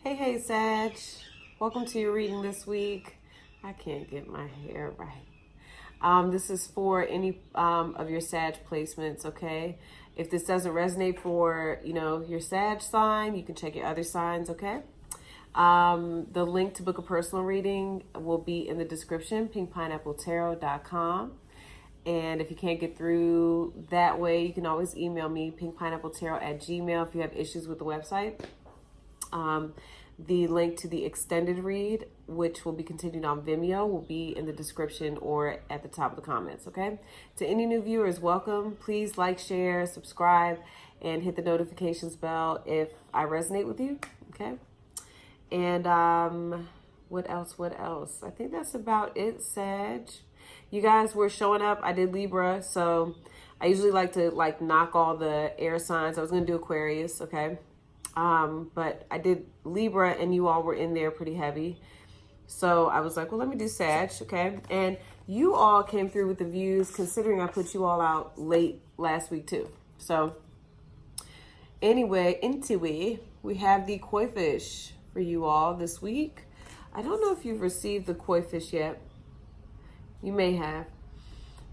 Hey, Sag. Welcome to your reading this week. I can't get my hair right. This is for any of your Sag placements, okay? If this doesn't resonate for, your Sag sign, you can check your other signs, okay? The link to book a personal reading will be in the description, pinkpineappletarot.com. And if you can't get through that way, you can always email me, pinkpineappletarot@gmail.com, if you have issues with the website. The link to the extended read, which will be continued on Vimeo, will be in the description or at the top of the comments, okay? To any new viewers, welcome. Please like, share, subscribe, and hit the notifications bell if I resonate with you, okay? And what else? I think that's about it, Sag. You guys were showing up. I did Libra, so I usually like to knock all the air signs. I was going to do Aquarius, okay? But I did Libra and you all were in there pretty heavy. So I was like, well, let me do Sag, okay? And you all came through with the views considering I put you all out late last week too. So anyway, we have the koi fish for you all this week. I don't know if you've received the koi fish yet. You may have.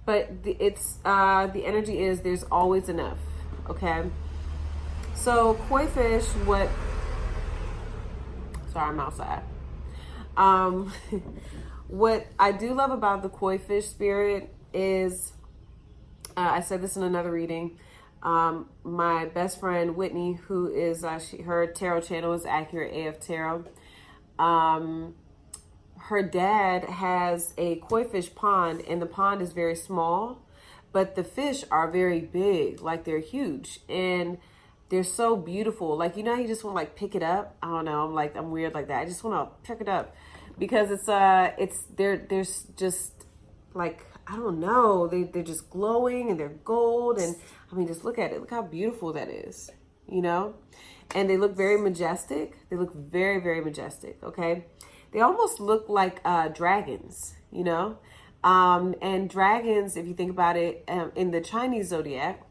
But the energy is there's always enough, okay? So koi fish, sorry, I'm outside. What I do love about the koi fish spirit is, I said this in another reading, my best friend Whitney, who is, her tarot channel is Accurate AF Tarot. Her dad has a koi fish pond and the pond is very small, but the fish are very big, like they're huge. And they're so beautiful. Like, you just want to pick it up. I don't know. I'm weird like that. I just want to pick it up because there's just I don't know. They're just glowing and they're gold. And I mean, just look at it. Look how beautiful that is, and they look very majestic. They look very, very majestic. Okay. They almost look like dragons, and dragons, if you think about it, in the Chinese zodiac,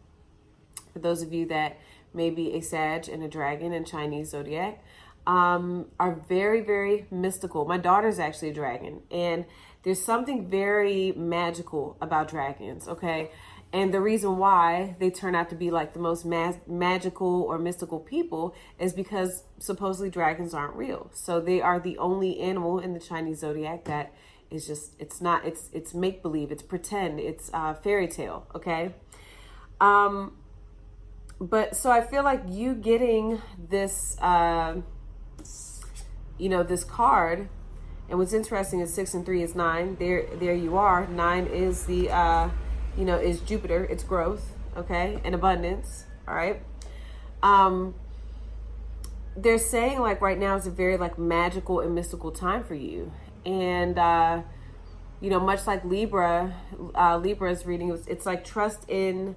for those of you that maybe a Sag and a dragon in Chinese zodiac, are very, very mystical. My daughter's actually a dragon, and there's something very magical about dragons, okay? And the reason why they turn out to be the most magical or mystical people is because supposedly dragons aren't real. So they are the only animal in the Chinese zodiac that is just, it's make-believe, it's pretend, it's fairy tale, okay? But so I feel like you getting this, this card, and what's interesting is 6 and 3 is 9. There you are. 9 is the, is Jupiter. It's growth, okay, and abundance. All right. They're saying right now is a very magical and mystical time for you, and much like Libra's reading, it's like trust in,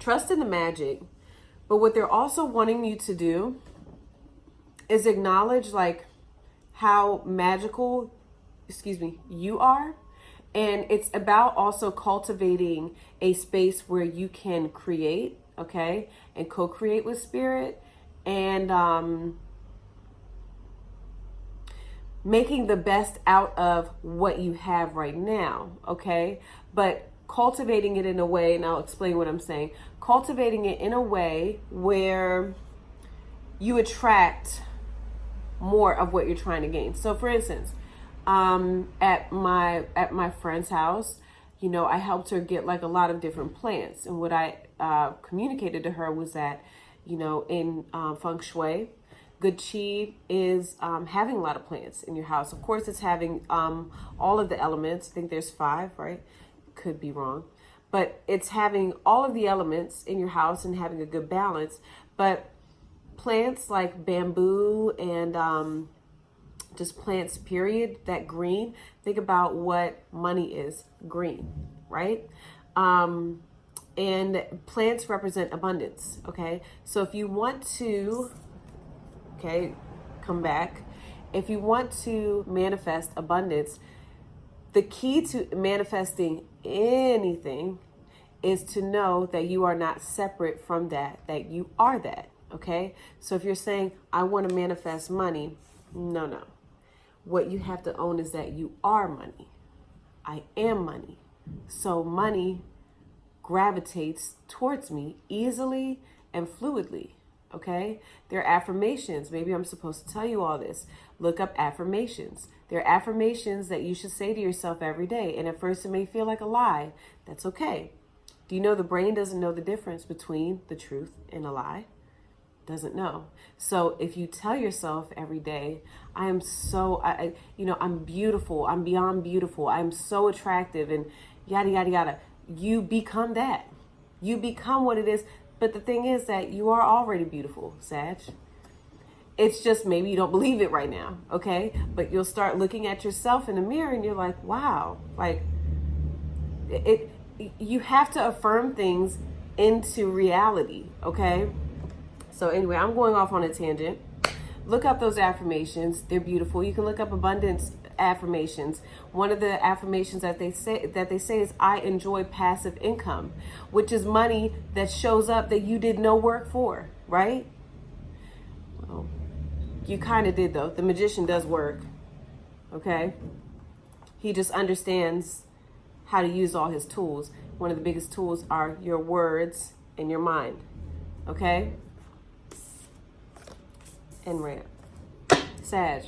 trust in the magic. But what they're also wanting you to do is acknowledge how magical, you are. And it's about also cultivating a space where you can create, okay, and co-create with spirit, and making the best out of what you have right now, okay? But cultivating it in a way, and I'll explain what I'm saying, cultivating it in a way where you attract more of what you're trying to gain. So for instance, at my friend's house, I helped her get a lot of different plants. And what I communicated to her was that, in feng shui, good qi is having a lot of plants in your house. Of course, it's having all of the elements. I think there's 5, right? Could be wrong. But it's having all of the elements in your house and having a good balance. But plants like bamboo and just plants, period, that green, think about what money is, green, right? And plants represent abundance, okay? So if you want to, come back. If you want to manifest abundance, the key to manifesting anything is to know that you are not separate from that you are that, Okay? So if you're saying, I want to manifest money, no. What you have to own is that you are money. I am money. So money gravitates towards me easily and fluidly. Okay? There are affirmations. Maybe I'm supposed to tell you all this. Look up affirmations. There are affirmations that you should say to yourself every day. And at first it may feel like a lie. That's okay. Do you know the brain doesn't know the difference between the truth and a lie? Doesn't know. So if you tell yourself every day, I am so, I'm beautiful. I'm beyond beautiful. I'm so attractive and yada, yada, yada. You become that. You become what it is. But the thing is that you are already beautiful, Sag. It's just maybe you don't believe it right now, okay? But you'll start looking at yourself in the mirror and you're like, wow, like you have to affirm things into reality, okay? So anyway, I'm going off on a tangent. Look up those affirmations. They're beautiful. You can look up abundance affirmations. One of the affirmations that they say is, I enjoy passive income, which is money that shows up that you did no work for, right? Well, you kind of did though. The magician does work, okay? He just understands how to use all his tools. One of the biggest tools are your words and your mind, okay? And ramp. Sag,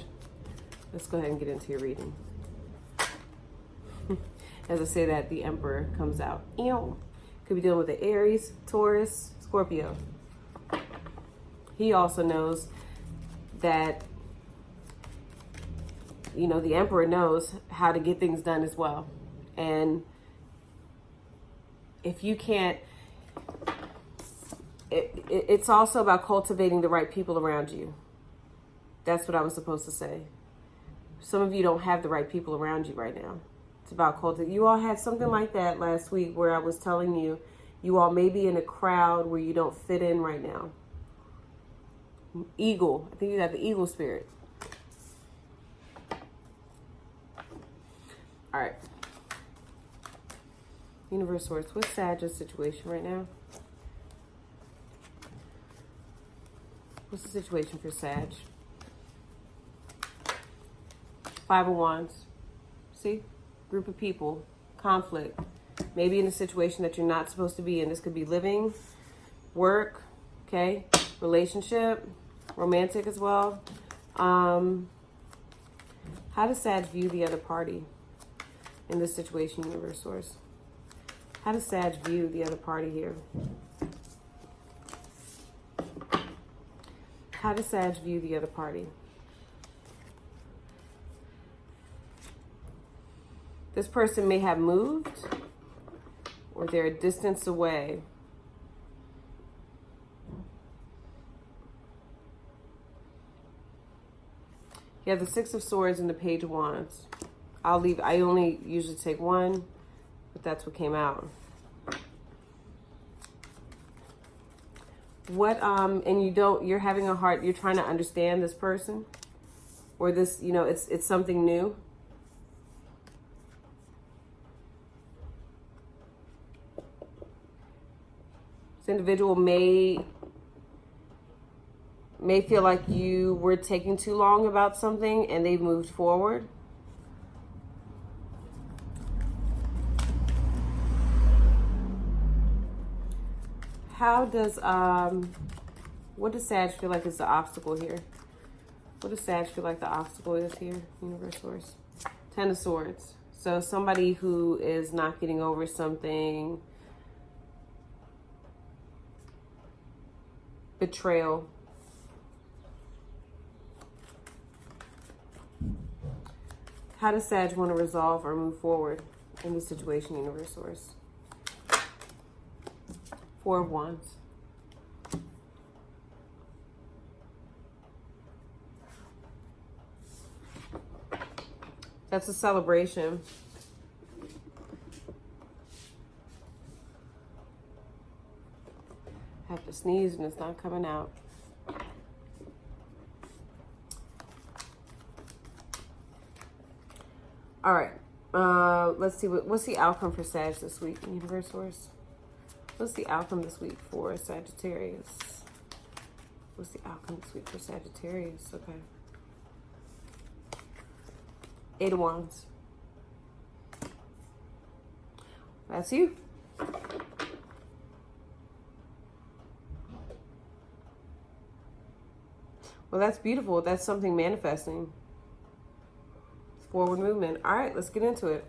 let's go ahead and get into your reading. As I say that, the Emperor comes out. Could be dealing with the Aries, Taurus, Scorpio. He also knows that, the Emperor knows how to get things done as well. And if you can't, it's also about cultivating the right people around you. That's what I was supposed to say. Some of you don't have the right people around you right now. It's about cultivating. You all had something like that last week where I was telling you, you all may be in a crowd where you don't fit in right now. Eagle. I think you got the eagle spirit. All right. Universe Source, what's Sag's situation right now? What's the situation for Sag? Five of Wands. See? Group of people. Conflict. Maybe in a situation that you're not supposed to be in. This could be living, work, okay? Relationship, romantic as well. How does Sag view the other party in this situation, Universe Source? How does Sag view the other party here? How does Sag view the other party? This person may have moved or they're a distance away. You have the Six of Swords and the Page of Wands. I only usually take one, but that's what came out. And you're having a hard, you're trying to understand this person or this, it's something new. This individual may feel like you were taking too long about something and they've moved forward. How does, what does Sag feel like is the obstacle here? What does Sag feel like the obstacle is here, Universe Source? Ten of Swords. So somebody who is not getting over something. Betrayal. How does Sag want to resolve or move forward in this situation, Universe Source? Four of Wands. That's a celebration. I have to sneeze and it's not coming out. All right. Let's see what's the outcome for Sag this week, Universe Source. What's the outcome this week for Sagittarius? What's the outcome this week for Sagittarius? Okay. 8 of Wands. That's you. Well, that's beautiful. That's something manifesting. Forward movement. All right, let's get into it.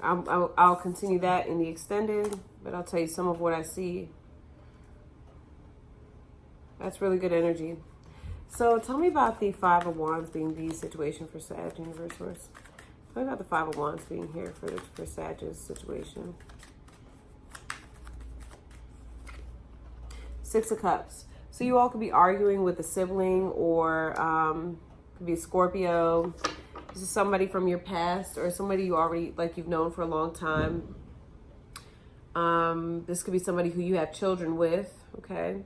I'll continue that in the extended, but I'll tell you some of what I see. That's really good energy. So tell me about the 5 of Wands being the situation for Sag, Universe Source. Tell me about the 5 of Wands being here for Sag's situation. 6 of Cups. So you all could be arguing with a sibling, or could be a Scorpio. This is somebody from your past, or somebody you already, like, you've known for a long time. This could be somebody who you have children with, okay?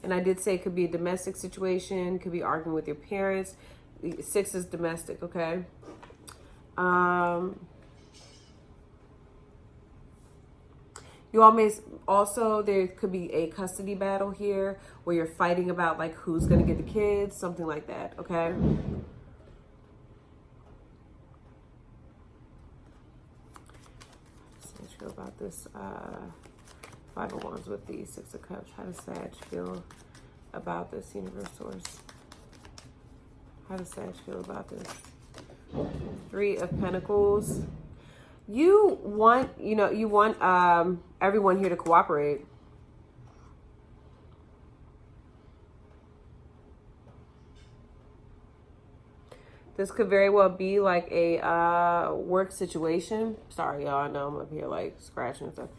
And I did say it could be a domestic situation, could be arguing with your parents. 6 is domestic, okay? You all may also, there could be a custody battle here where you're fighting about, like, who's going to get the kids, something like that, okay? Sag feel about this 5 of Wands with the 6 of Cups. How does Sag feel about this, Universe Source? How does Sag feel about this? 3 of Pentacles. You want, you want everyone here to cooperate. This could very well be like a work situation. Sorry, y'all, I know I'm up here like scratching and stuff.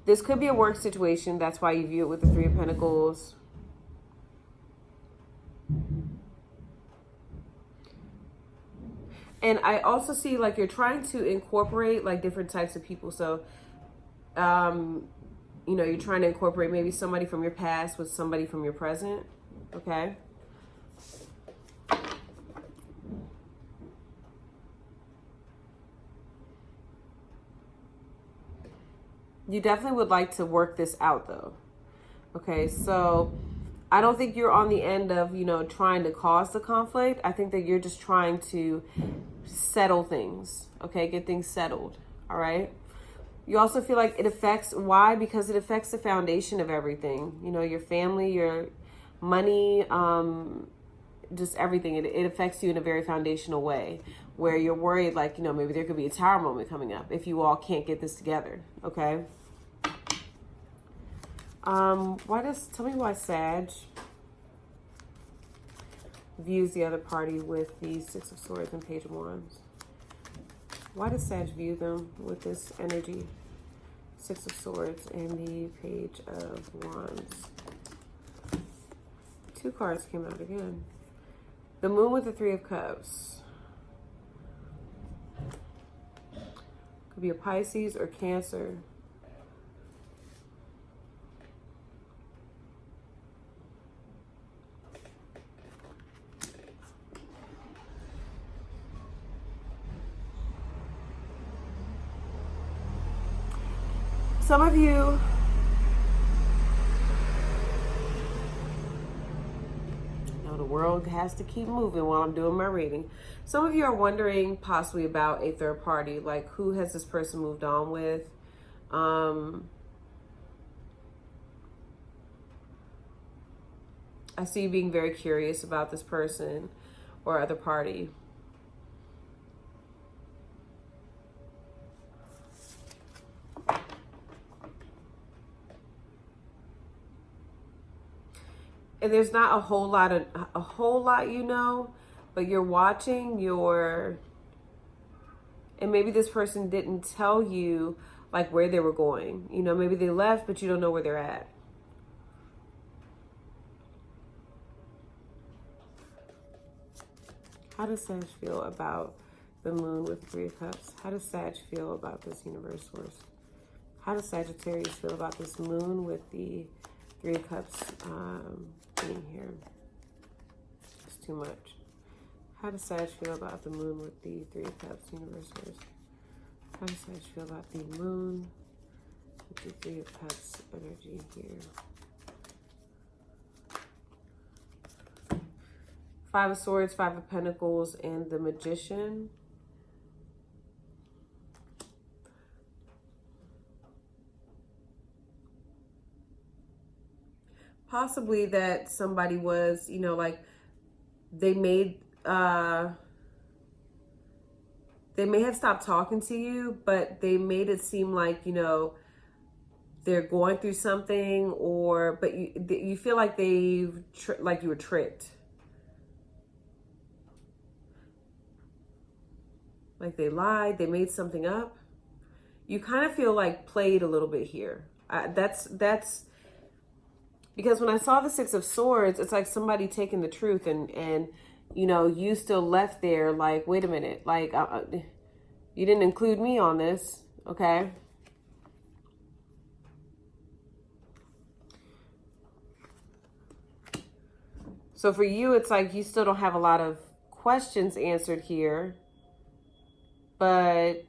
This could be a work situation. That's why you view it with the 3 of Pentacles. And I also see like you're trying to incorporate like different types of people. So, you're trying to incorporate maybe somebody from your past with somebody from your present. Okay. You definitely would like to work this out though. Okay. So I don't think you're on the end of, trying to cause the conflict. I think that you're just trying to settle things, okay? Get things settled, all right? You also feel like it affects, why? Because it affects the foundation of everything. Your family, your money, just everything. It affects you in a very foundational way where you're worried, like, maybe there could be a tower moment coming up if you all can't get this together, okay? Tell me why Sag views the other party with the 6 of Swords and Page of Wands. Why does Sag view them with this energy? 6 of Swords and the Page of Wands. 2 cards came out again. The Moon with the 3 of Cups. Could be a Pisces or Cancer. Some of you know the world has to keep moving while I'm doing my reading. Some of you are wondering possibly about a third party, like who has this person moved on with? I see you being very curious about this person or other party. And there's not a whole lot, but you're watching and maybe this person didn't tell you like where they were going. Maybe they left, but you don't know where they're at. How does Sag feel about the Moon with the 3 of Cups? How does Sag feel about this, Universe Source? How does Sagittarius feel about this Moon with the 3 of Cups being here? It's too much. How does Sag feel about the Moon with the 3 of Cups, Universe Source? How does Sag feel about the Moon with the 3 of Cups energy here? Five of Swords, Five of Pentacles, and the Magician. Possibly that somebody was, you know, like they may have stopped talking to you, but they made it seem like, you know, they're going through something, or but you feel like like you were tricked, like they lied, they made something up. You kind of feel like played a little bit here. That's because when I saw the Six of Swords, it's like somebody taking the truth and you know, you still left there like, wait a minute, like you didn't include me on this, okay? So for you, it's like you still don't have a lot of questions answered here, but,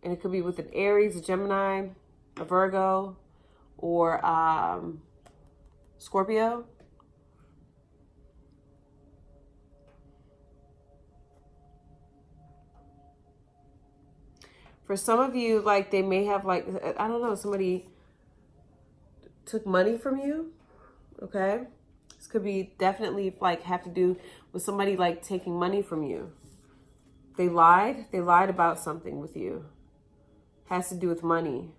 and it could be with an Aries, a Gemini, a Virgo, or Scorpio. For some of you, like they may have like, I don't know, somebody took money from you. Okay, this could be definitely like have to do with somebody like taking money from you. They lied about something with you. Has to do with money.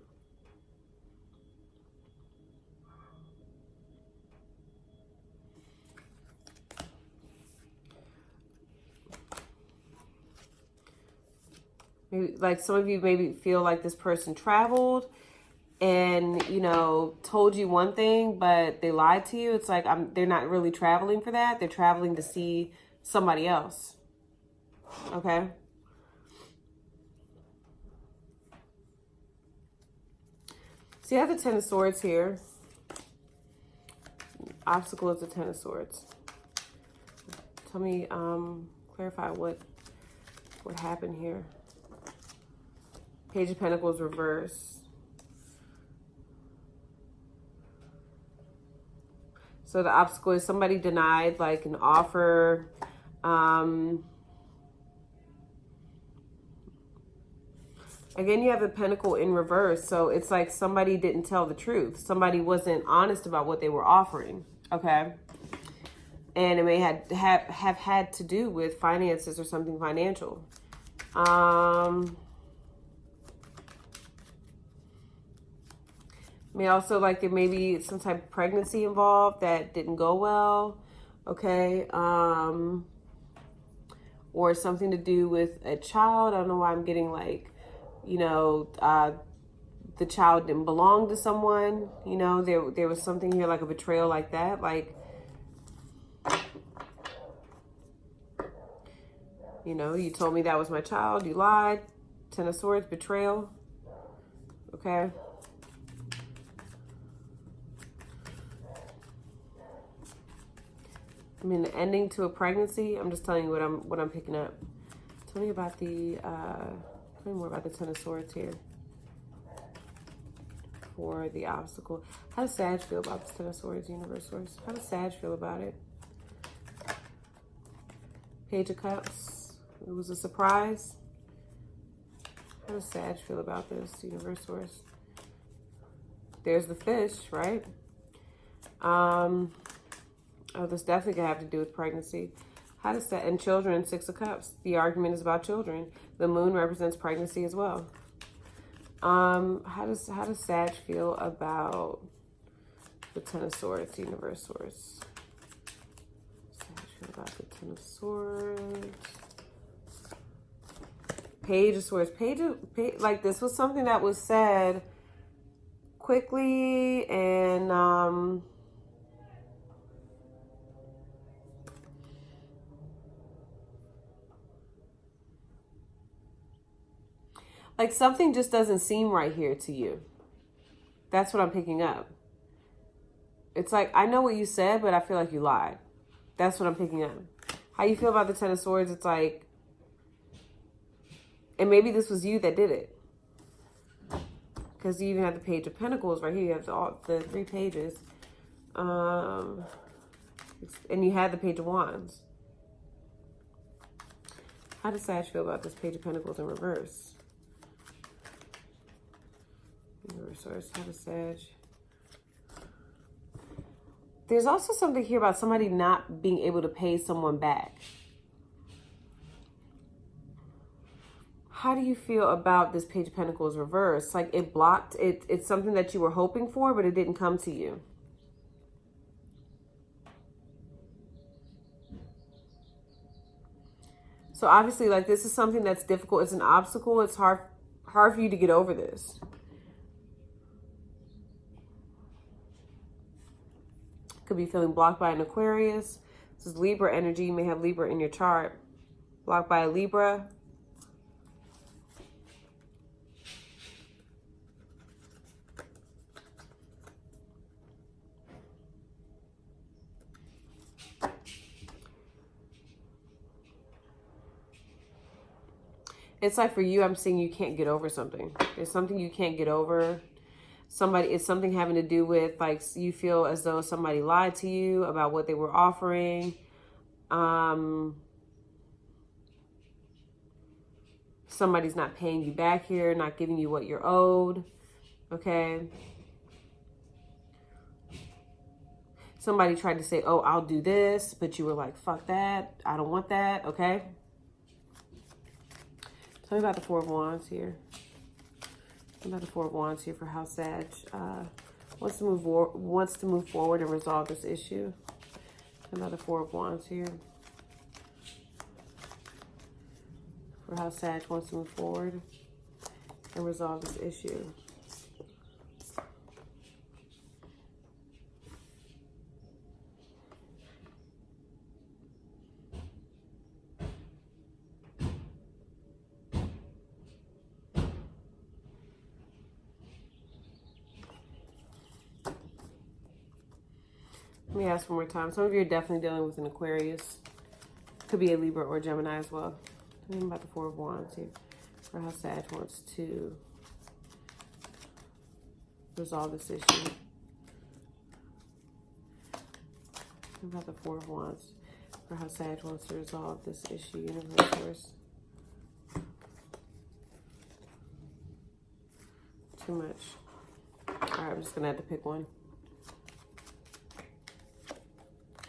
Maybe like some of you maybe feel like this person traveled and, you know, told you one thing, but they lied to you. It's like they're not really traveling for that. They're traveling to see somebody else. Okay. So you have the Ten of Swords here. Obstacle is the Ten of Swords. Tell me, clarify what happened here. Page of Pentacles reverse. So the obstacle is somebody denied like an offer. Again, you have the Pentacle in reverse. So it's like somebody didn't tell the truth. Somebody wasn't honest about what they were offering. Okay. And it may have had to do with finances or something financial. May also like there may be some type of pregnancy involved that didn't go well. Okay. Or something to do with a child. I don't know why I'm getting like, you know, the child didn't belong to someone. You know, there was something here like a betrayal like that. Like, you know, you told me that was my child. You lied. Ten of Swords, betrayal. Okay. I mean, the ending to a pregnancy. I'm just telling you what I'm picking up. Tell me about the tell me more about the Ten of Swords here for the obstacle. How does Sag feel about this Ten of Swords, Universe Source? How does Sag feel about it? Page of Cups. It was a surprise. How does Sag feel about this, Universe Source? There's the fish, right? Oh, this definitely gonna have to do with pregnancy. How does that, and children, Six of Cups. The argument is about children. The moon represents pregnancy as well. How does Sag feel about the Ten of Swords, Universe Source? Sag feel about the Ten of Swords. Page of Swords. Page, like this was something that was said quickly and like something just doesn't seem right here to you. That's what I'm picking up. It's like, I know what you said, but I feel like you lied. That's what I'm picking up. How you feel about the Ten of Swords, it's like, and maybe this was you that did it. Because you even have the Page of Pentacles right here. You have the 3 pages. And you had the Page of Wands. How does Sag feel about this Page of Pentacles in reverse? Reverse. How does Sag? There's also something here about somebody not being able to pay someone back. How do you feel about this Page of Pentacles reverse? Like it blocked, it's something that you were hoping for, but it didn't come to you. So obviously, like, this is something that's difficult. It's an obstacle. It's hard for you to get over this. Could be feeling blocked by an Aquarius. This is Libra energy. You may have Libra in your chart. Blocked by a Libra. It's like for you, I'm seeing you can't get over something. There's something you can't get over. It's something having to do with, like, you feel as though somebody lied to you about what they were offering. Somebody's not paying you back here, not giving you what you're owed. Okay. Somebody tried to say, oh, I'll do this, but you were like, fuck that. I don't want that. Okay. Tell me about the Four of Wands here. Tell me about the Four of Wands here for how Sag wants to move forward and resolve this issue. Tell me about the Four of Wands here for how Sag wants to move forward and resolve this issue. Let me ask one more time. Some of you are definitely dealing with an Aquarius. Could be a Libra or Gemini as well. Tell me about the Four of Wands here for how Sag wants to resolve this issue. Tell me about the Four of Wands for how Sag wants to resolve this issue. Universe. Too much. All right, I'm just going to have to pick one.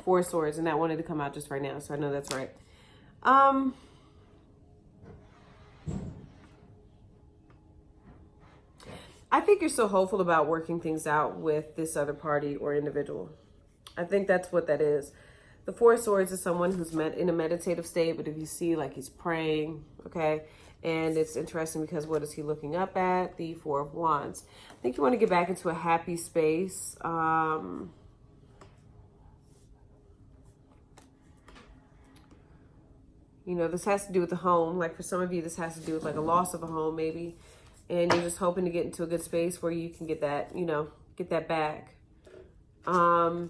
Four of Swords, and that wanted to come out just right now, so I know that's right. I think you're so hopeful about working things out with this other party or individual. I think that's what that is. The Four of Swords is someone who's in a meditative state, but if you see, like, he's praying, okay? And it's interesting because what is he looking up at? The Four of Wands. I think you want to get back into a happy space. You know, this has to do with the home. Like for some of you, this has to do with like a loss of a home maybe. And you're just hoping to get into a good space where you can get that, you know, get that back. But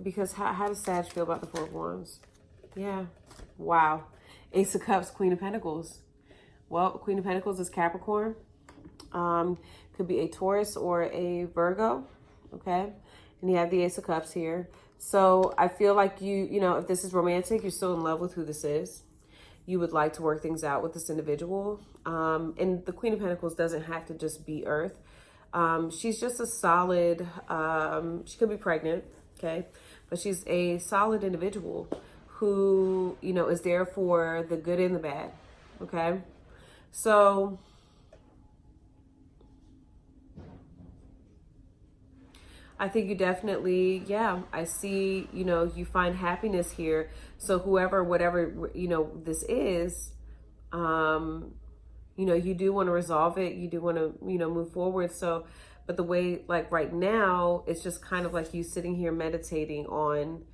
because how does Sag feel about the Four of Wands? Yeah. Wow. Ace of Cups, Queen of Pentacles. Well, Queen of Pentacles is Capricorn. Could be a Taurus or a Virgo. Okay. And you have the Ace of Cups here. So I feel like you know, if this is romantic, you're still in love with who this is. You would like to work things out with this individual. And the Queen of Pentacles doesn't have to just be Earth. She's just a solid, she could be pregnant, okay? But she's a solid individual who, you know, is there for the good and the bad, okay? So I think you definitely, yeah, I see, you know, you find happiness here. So whoever, whatever, you know, this is, you know, you do want to resolve it. You do want to, you know, move forward. So, but the way, like right now, it's just kind of like you sitting here meditating on,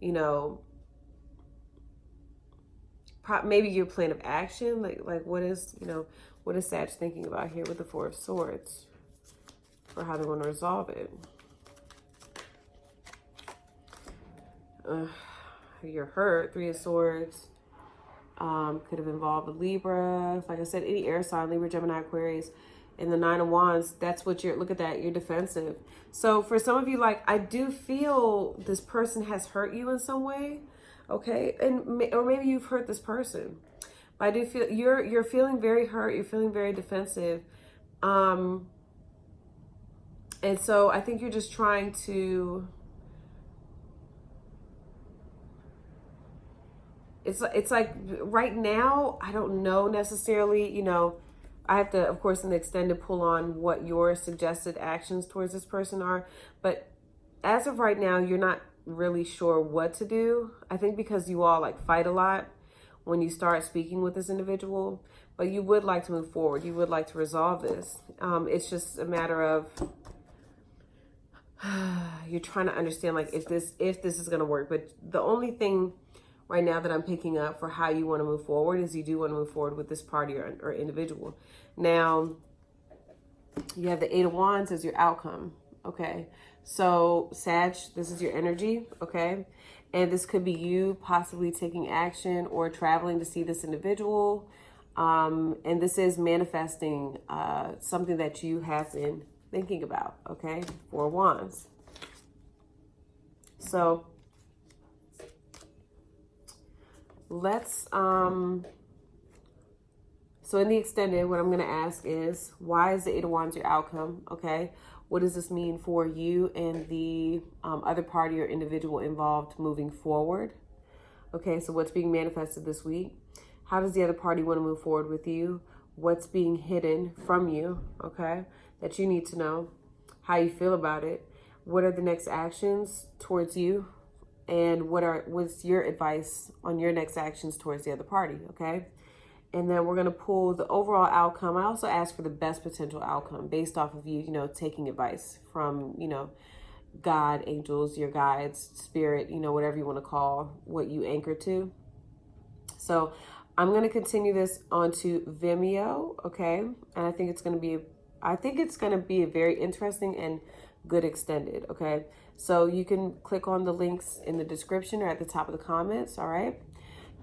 you know, maybe your plan of action. Like what is, you know, what is Sag thinking about here with the Four of Swords for how they want to resolve it? You're hurt. Three of Swords. Could have involved a Libra. Like I said, any air sign, Libra, Gemini, Aquarius. And the Nine of Wands, that's what look at that, you're defensive. So for some of you, like, I do feel this person has hurt you in some way, okay? Or maybe you've hurt this person. But I do feel you're feeling very hurt, you're feeling very defensive. And so I think you're just trying to, it's like right now, I don't know necessarily, you know, I have to, of course, in the extended, pull on what your suggested actions towards this person are. But as of right now, you're not really sure what to do. I think because you all like fight a lot when you start speaking with this individual, but you would like to move forward. You would like to resolve this. It's just a matter of you're trying to understand, like, if this is going to work. But the only thing right now that I'm picking up for how you want to move forward is you do want to move forward with this party or individual. Now, you have the Eight of Wands as your outcome, okay? So, Sag, this is your energy, okay? And this could be you possibly taking action or traveling to see this individual. And this is manifesting something that you have been thinking about, okay? Four of Wands. So, let's so in the extended, what I'm going to ask is, why is the Eight of Wands your outcome? Okay, what does this mean for you and the other party or individual involved moving forward? Okay, so what's being manifested this week? How does the other party want to move forward with you? What's being hidden from you, okay, that you need to know? How you feel about it? What are the next actions towards you? And what's your advice on your next actions towards the other party, okay? And then we're going to pull the overall outcome. I also ask for the best potential outcome based off of you, you know, taking advice from, you know, God, angels, your guides, spirit, you know, whatever you want to call what you anchor to. So I'm going to continue this onto Vimeo, okay? And I think it's going to be a very interesting and good extended, okay? So you can click on the links in the description or at the top of the comments, all right?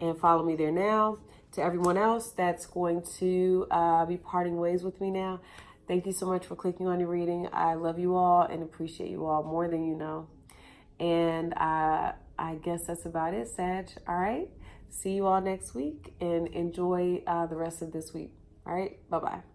And follow me there now. To everyone else that's going to be parting ways with me now, thank you so much for clicking on your reading. I love you all and appreciate you all more than you know. And I guess that's about it, Sag. All right. See you all next week and enjoy the rest of this week. All right. Bye-bye.